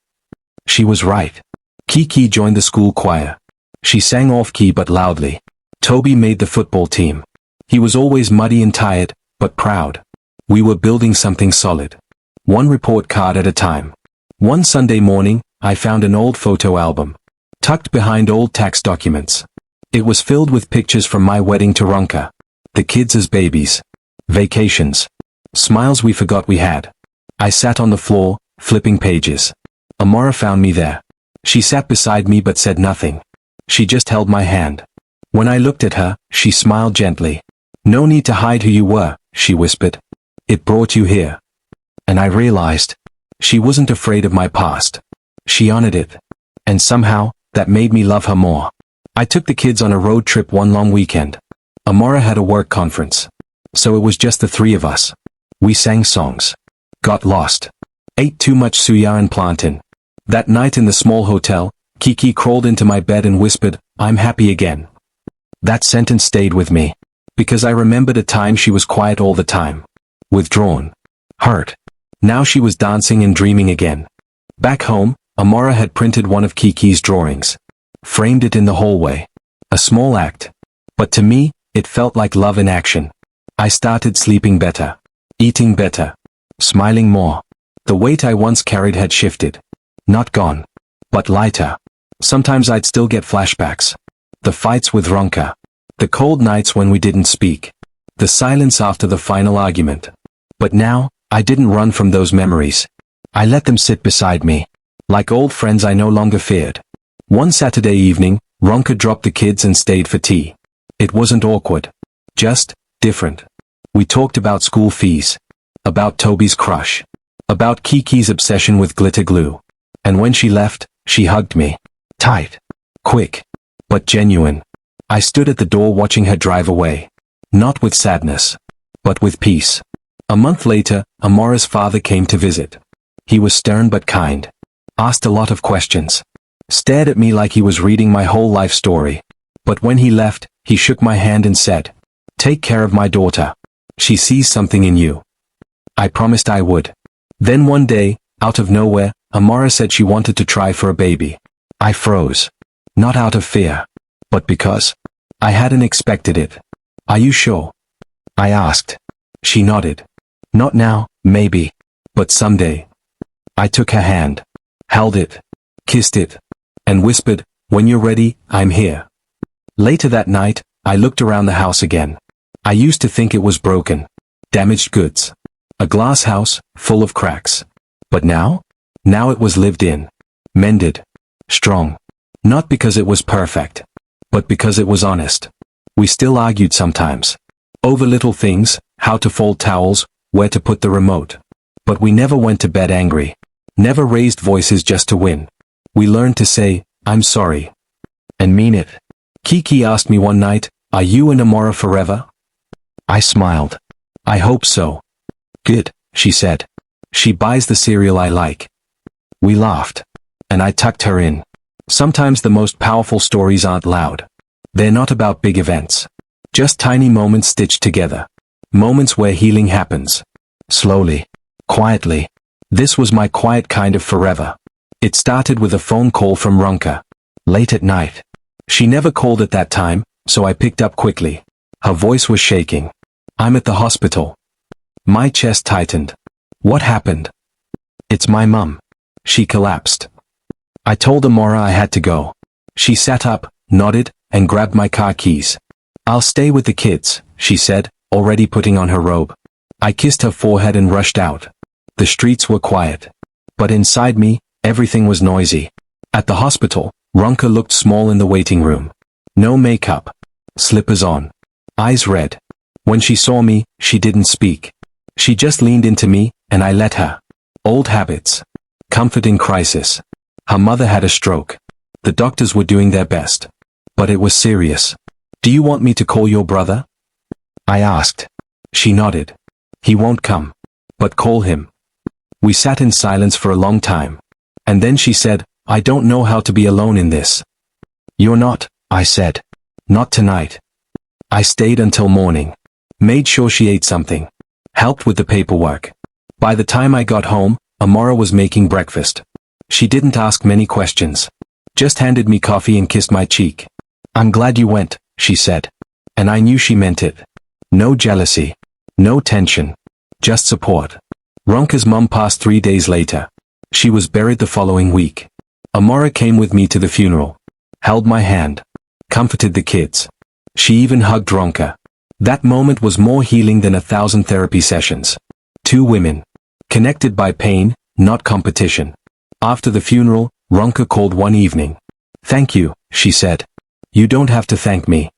She was right. Kiki joined the school choir. She sang off-key but loudly. Toby made the football team. He was always muddy and tired, but proud. We were building something solid. One report card at a time. One Sunday morning, I found an old photo album. Tucked behind old tax documents. It was filled with pictures from my wedding to Ronka. The kids as babies. Vacations. Smiles we forgot we had. I sat on the floor, flipping pages. Amora found me there. She sat beside me but said nothing. She just held my hand. When I looked at her, she smiled gently. No need to hide who you were, she whispered. It brought you here. And I realized. She wasn't afraid of my past. She honored it. And somehow, that made me love her more. I took the kids on a road trip one long weekend. Amora had a work conference. So it was just the three of us. We sang songs. Got lost. Ate too much suya and plantain. That night in the small hotel, Kiki crawled into my bed and whispered, "I'm happy again." That sentence stayed with me. Because I remembered a time she was quiet all the time. Withdrawn. Hurt. Now she was dancing and dreaming again. Back home, Amora had printed one of Kiki's drawings. Framed it in the hallway. A small act. But to me, it felt like love in action. I started sleeping better. Eating better. Smiling more. The weight I once carried had shifted. Not gone. But lighter. Sometimes I'd still get flashbacks. The fights with Ronka. The cold nights when we didn't speak. The silence after the final argument. But now, I didn't run from those memories. I let them sit beside me. Like old friends I no longer feared. One Saturday evening, Ronka dropped the kids and stayed for tea. It wasn't awkward. Just different. We talked about school fees. About Toby's crush. About Kiki's obsession with glitter glue. And when she left, she hugged me. Tight. Quick. But genuine. I stood at the door watching her drive away. Not with sadness. But with peace. A month later, Amora's father came to visit. He was stern but kind. Asked a lot of questions. Stared at me like he was reading my whole life story. But when he left, he shook my hand and said, "Take care of my daughter. She sees something in you." I promised I would. Then one day, out of nowhere, Amora said she wanted to try for a baby. I froze. Not out of fear. But because I hadn't expected it. "Are you sure?" I asked. She nodded. "Not now, maybe. But someday." I took her hand. Held it. Kissed it. And whispered, "When you're ready, I'm here." Later that night, I looked around the house again. I used to think it was broken. Damaged goods. A glass house, full of cracks. But now? Now it was lived in. Mended. Strong. Not because it was perfect. But because it was honest. We still argued sometimes. Over little things, how to fold towels, where to put the remote. But we never went to bed angry. Never raised voices just to win. We learned to say, "I'm sorry." And mean it. Kiki asked me one night, "Are you and Amora forever?" I smiled. "I hope so." "Good," she said. "She buys the cereal I like." We laughed. And I tucked her in. Sometimes the most powerful stories aren't loud. They're not about big events. Just tiny moments stitched together. Moments where healing happens. Slowly. Quietly. This was my quiet kind of forever. It started with a phone call from Ronka. Late at night. She never called at that time, so I picked up quickly. Her voice was shaking. "I'm at the hospital." My chest tightened. "What happened?" "It's my mum." She collapsed. I told Amora I had to go. She sat up, nodded, and grabbed my car keys. "I'll stay with the kids," she said, already putting on her robe. I kissed her forehead and rushed out. The streets were quiet. But inside me, everything was noisy. At the hospital, Ronka looked small in the waiting room. No makeup. Slippers on. Eyes red. When she saw me, she didn't speak. She just leaned into me, and I let her. Old habits. Comfort in crisis. Her mother had a stroke. The doctors were doing their best. But it was serious. "Do you want me to call your brother?" I asked. She nodded. "He won't come. But call him." We sat in silence for a long time. And then she said, "I don't know how to be alone in this." "You're not," I said. "Not tonight." I stayed until morning. Made sure she ate something. Helped with the paperwork. By the time I got home, Amora was making breakfast. She didn't ask many questions. Just handed me coffee and kissed my cheek. "I'm glad you went," she said. And I knew she meant it. No jealousy. No tension. Just support. Ronka's mum passed 3 days later. She was buried the following week. Amora came with me to the funeral. Held my hand. Comforted the kids. She even hugged Ronka. That moment was more healing than 1,000 therapy sessions. 2 women. Connected by pain, not competition. After the funeral, Ronka called one evening. "Thank you," she said. "You don't have to thank me.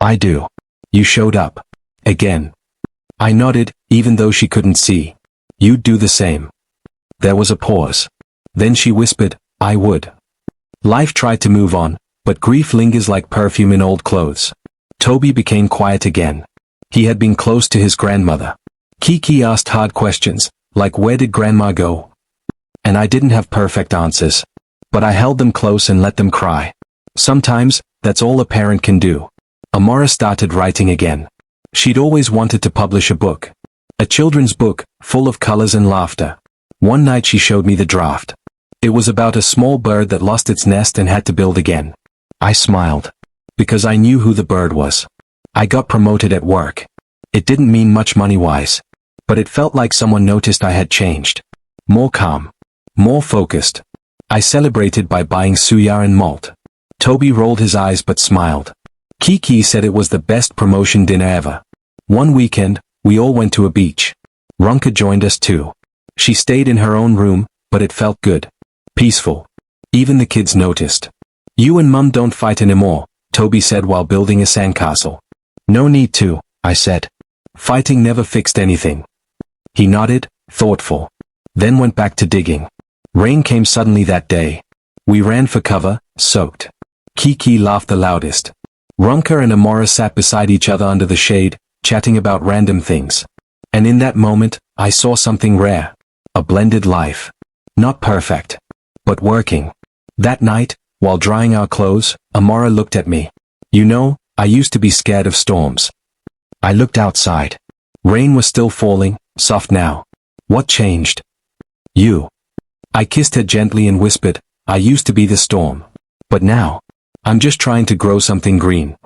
I do. You showed up. Again. I nodded, even though she couldn't see. You'd do the same. There was a pause. Then she whispered, I would. Life tried to move on, but grief lingers like perfume in old clothes. Toby became quiet again. He had been close to his grandmother. Kiki asked hard questions, like where did grandma go? And I didn't have perfect answers. But I held them close and let them cry. Sometimes, that's all a parent can do. Amora started writing again. She'd always wanted to publish a book. A children's book, full of colors and laughter. One night she showed me the draft. It was about a small bird that lost its nest and had to build again. I smiled. Because I knew who the bird was. I got promoted at work. It didn't mean much money-wise. But it felt like someone noticed I had changed. More calm. More focused. I celebrated by buying suya and malt. Toby rolled his eyes but smiled. Kiki said it was the best promotion dinner ever. One weekend, we all went to a beach. Ronka joined us too. She stayed in her own room, but it felt good. Peaceful. Even the kids noticed. You and Mum don't fight anymore, Toby said while building a sandcastle. No need to, I said. Fighting never fixed anything. He nodded, thoughtful. Then went back to digging. Rain came suddenly that day. We ran for cover, soaked. Kiki laughed the loudest. Ronka and Amora sat beside each other under the shade, chatting about random things. And in that moment, I saw something rare. A blended life. Not perfect. But working. That night, while drying our clothes, Amora looked at me. You know, I used to be scared of storms. I looked outside. Rain was still falling, soft now. What changed? You. I kissed her gently and whispered, I used to be the storm. But now, I'm just trying to grow something green.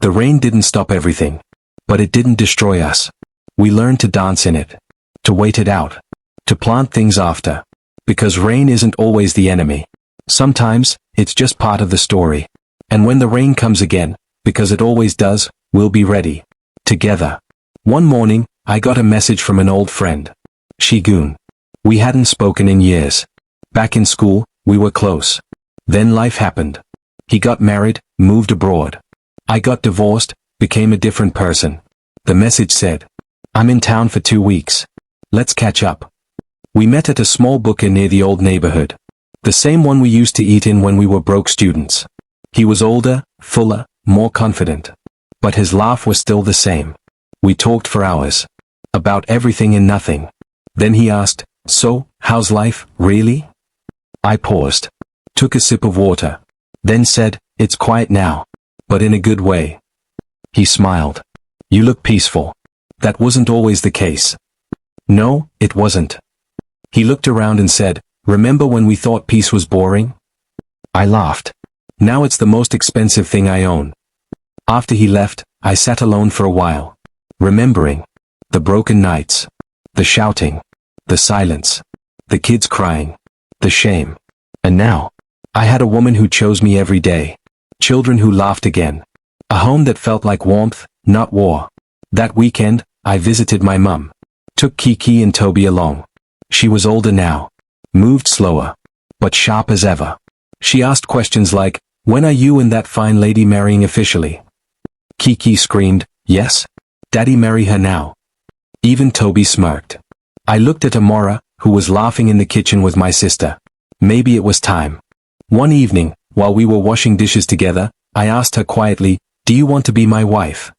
The rain didn't stop everything. But it didn't destroy us. We learned to dance in it. To wait it out. To plant things after. Because rain isn't always the enemy. Sometimes, it's just part of the story. And when the rain comes again, because it always does, we'll be ready. Together. One morning, I got a message from an old friend. Shigun. We hadn't spoken in years. Back in school, we were close. Then life happened. He got married, moved abroad. I got divorced, became a different person. The message said, I'm in town for 2 weeks. Let's catch up. We met at a small booker near the old neighborhood. The same one we used to eat in when we were broke students. He was older, fuller, more confident. But his laugh was still the same. We talked for hours. About everything and nothing. Then he asked, so, how's life, really? I paused. Took a sip of water. Then said, it's quiet now. But in a good way. He smiled. You look peaceful. That wasn't always the case. No, it wasn't. He looked around and said, remember when we thought peace was boring? I laughed. Now it's the most expensive thing I own. After he left, I sat alone for a while. Remembering. The broken nights. The shouting. The silence. The kids crying. The shame. And now, I had a woman who chose me every day. Children who laughed again. A home that felt like warmth, not war. That weekend, I visited my mum. Took Kiki and Toby along. She was older now. Moved slower. But sharp as ever. She asked questions like, when are you and that fine lady marrying officially? Kiki screamed, yes. Daddy marry her now. Even Toby smirked. I looked at Amora, who was laughing in the kitchen with my sister. Maybe it was time. One evening, while we were washing dishes together, I asked her quietly, do you want to be my wife?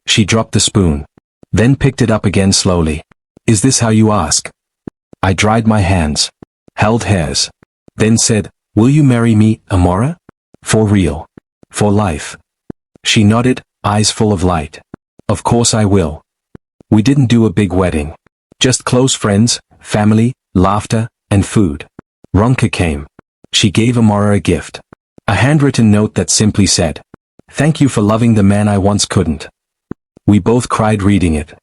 She dropped the spoon. Then picked it up again slowly. Is this how you ask? I dried my hands. Held hers. Then said, will you marry me, Amora? For real. For life. She nodded, eyes full of light. Of course I will. We didn't do a big wedding. Just close friends, family, laughter, and food. Ronka came. She gave Amora a gift. A handwritten note that simply said, thank you for loving the man I once couldn't. We both cried reading it.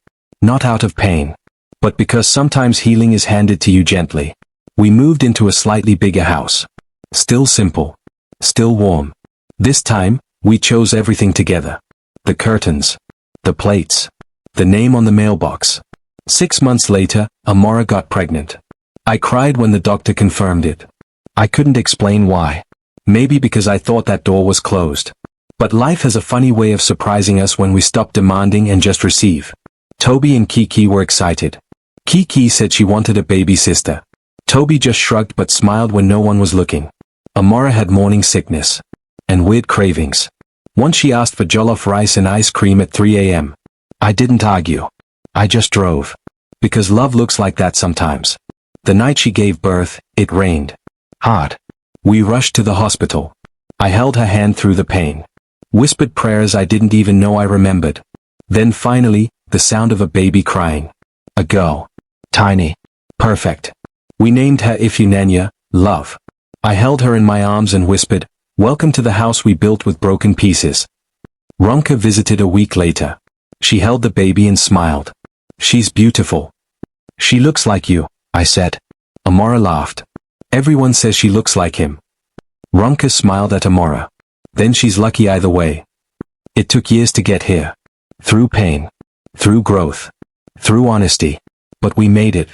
Not out of pain. But because sometimes healing is handed to you gently. We moved into a slightly bigger house. Still simple. Still warm. This time, we chose everything together. The curtains. The plates. The name on the mailbox. 6 months later, Amora got pregnant. I cried when the doctor confirmed it. I couldn't explain why. Maybe because I thought that door was closed. But life has a funny way of surprising us when we stop demanding and just receive. Toby and Kiki were excited. Kiki said she wanted a baby sister. Toby just shrugged but smiled when no one was looking. Amora had morning sickness. And weird cravings. Once she asked for jollof rice and ice cream at 3 a.m. I didn't argue. I just drove. Because love looks like that sometimes. The night she gave birth, it rained. Hard. We rushed to the hospital. I held her hand through the pain. Whispered prayers I didn't even know I remembered. Then finally, the sound of a baby crying. A girl. Tiny. Perfect. We named her Ifunanya, love. I held her in my arms and whispered, "Welcome to the house we built with broken pieces." Ronka visited a week later. She held the baby and smiled. "She's beautiful." "She looks like you," I said. Amora laughed. "Everyone says she looks like him." Ronka smiled at Amora. "Then she's lucky either way." It took years to get here. Through pain. Through growth. Through honesty. But we made it.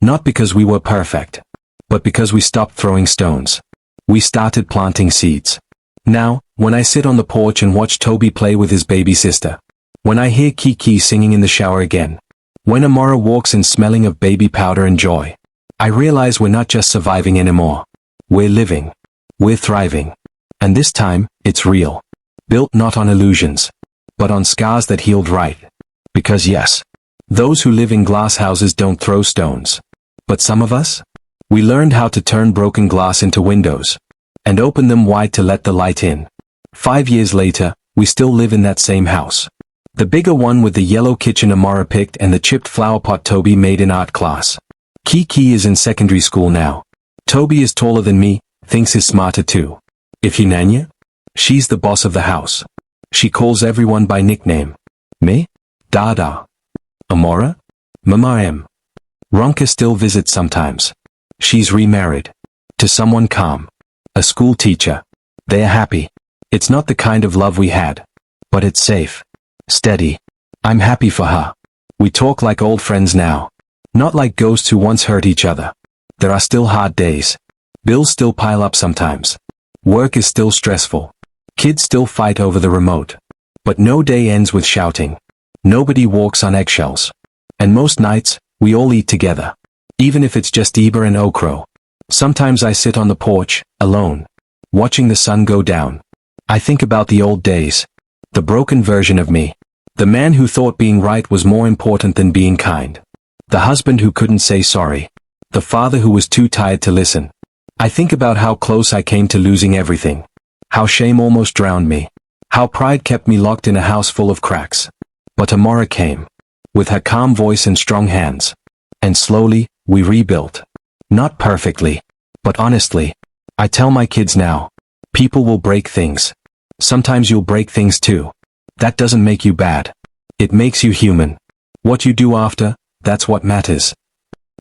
Not because we were perfect. But because we stopped throwing stones. We started planting seeds. Now, when I sit on the porch and watch Toby play with his baby sister. When I hear Kiki singing in the shower again. When Amora walks in smelling of baby powder and joy. I realize we're not just surviving anymore. We're living. We're thriving. And this time, it's real. Built not on illusions. But on scars that healed right. Because yes. Those who live in glass houses don't throw stones. But some of us? We learned how to turn broken glass into windows. And open them wide to let the light in. 5 years later, we still live in that same house. The bigger one with the yellow kitchen Amara picked and the chipped flower pot Toby made in art class. Kiki is in secondary school now. Toby is taller than me, thinks he's smarter too. Ifunanya? She's the boss of the house. She calls everyone by nickname. Me? Dada. Amora? Mama M. Ronka still visits sometimes. She's remarried. To someone calm. A school teacher. They're happy. It's not the kind of love we had. But it's safe. Steady. I'm happy for her. We talk like old friends now. Not like ghosts who once hurt each other. There are still hard days. Bills still pile up sometimes. Work is still stressful. Kids still fight over the remote. But no day ends with shouting. Nobody walks on eggshells. And most nights, we all eat together. Even if it's just Iba and Okro. Sometimes I sit on the porch, alone. Watching the sun go down. I think about the old days. The broken version of me. The man who thought being right was more important than being kind. The husband who couldn't say sorry. The father who was too tired to listen. I think about how close I came to losing everything. How shame almost drowned me. How pride kept me locked in a house full of cracks. But Amora came. With her calm voice and strong hands. And slowly, we rebuilt. Not perfectly. But honestly. I tell my kids now. People will break things. Sometimes you'll break things too. That doesn't make you bad. It makes you human. What you do after, that's what matters.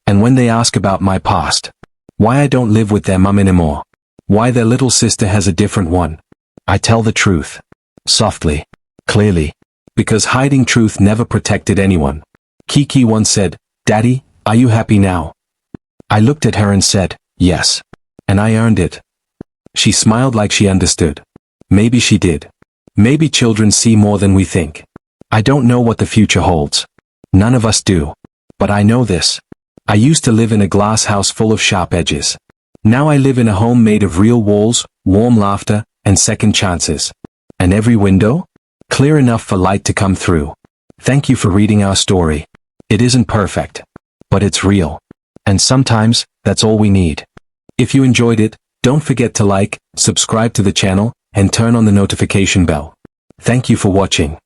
And when they ask about my past. Why I don't live with their mum anymore. Why their little sister has a different one. I tell the truth. Softly. Clearly. Because hiding truth never protected anyone. Kiki once said, "Daddy, are you happy now?" I looked at her and said, "Yes. And I earned it." She smiled like she understood. Maybe she did. Maybe children see more than we think. I don't know what the future holds. None of us do. But I know this. I used to live in a glass house full of sharp edges. Now I live in a home made of real walls, warm laughter, and second chances. And every window? Clear enough for light to come through. Thank you for reading our story. It isn't perfect. But it's real. And sometimes, that's all we need. If you enjoyed it, don't forget to like, subscribe to the channel, and turn on the notification bell. Thank you for watching.